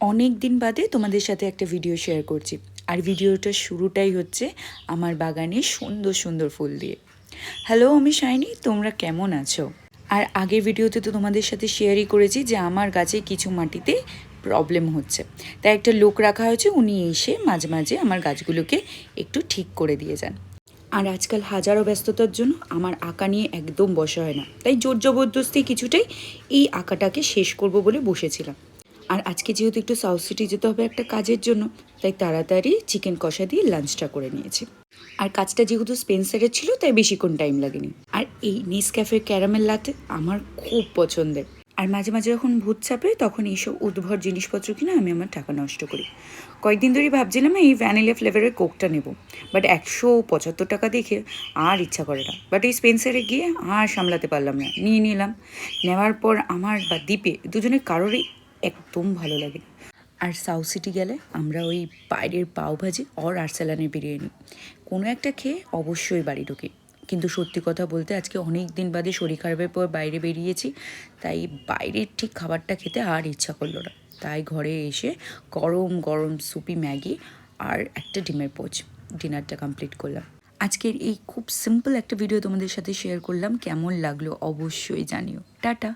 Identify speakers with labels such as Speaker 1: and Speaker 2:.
Speaker 1: অনেক দিন বাদে তোমাদের সাথে একটা ভিডিও শেয়ার করছি। আর ভিডিওটার শুরুটাই হচ্ছে আমার বাগানে সুন্দর সুন্দর ফুল দিয়ে। হ্যালো, আমি শাইনি, তোমরা কেমন আছো? আর আগের ভিডিওতে তো তোমাদের সাথে শেয়ারই করেছি যে আমার গাছে কিছু মাটিতে প্রবলেম হচ্ছে, তাই একটা লোক রাখা হয়েছে, উনি এসে মাঝে মাঝে আমার গাছগুলোকে একটু ঠিক করে দিয়ে যান। আর আজকাল হাজারো ব্যস্ততার জন্য আমার আঁকা নিয়ে একদম বসা হয় না, তাই জোর জবরদস্তি কিছুটাই এই আঁকাটাকে শেষ করব বলে বসেছিলাম। আর আজকে যেহেতু একটু সাউথ সিটি যেতে হবে একটা কাজের জন্য, তাই তাড়াতাড়ি চিকেন কষা দিয়ে লাঞ্চটা করে নিয়েছি। আর কাজটা যেহেতু স্পেন্সারের ছিল, তাই বেশিক্ষণ টাইম লাগেনি। আর এই নেসক্যাফে ক্যারামেল লাতে আমার খুব পছন্দের। আর মাঝে মাঝে যখন ভূত চাপে তখন এইসব উদ্ভট জিনিসপত্র কিনে আমি আমার টাকা নষ্ট করি। কয়েকদিন ধরেই ভাবছিলাম এই ভ্যানিলা ফ্লেভারের কোকটা নেব, বাট 175 টাকা দেখে আর ইচ্ছা করে না। বাট এই স্পেন্সারে গিয়ে আর সামলাতে পারলাম না, নিয়ে নিলাম। নেওয়ার পর আমার বা দ্বীপে দুজনের কারোরই একদম ভালো লাগে না। আর সাউথ সিটি গেলে আমরা ওই বাইরের পাওভাজি আর আরসালানের বিরিয়ানি কোনো একটা খেয়ে অবশ্যই বাড়ি ঢুকি। কিন্তু সত্যি কথা বলতে আজকে অনেক দিন বাদে শরীর খারাপের পর বাইরে বেরিয়েছি, তাই বাইরের ঠিক খাবারটা খেতে আর ইচ্ছা করলো না। তাই ঘরে এসে গরম গরম সুপি ম্যাগি আর একটা ডিমের পোচ ডিনারটা কমপ্লিট করলাম। আজকের এই খুব সিম্পল একটা ভিডিও তোমাদের সাথে শেয়ার করলাম। কেমন লাগলো অবশ্যই জানিও। টাটা।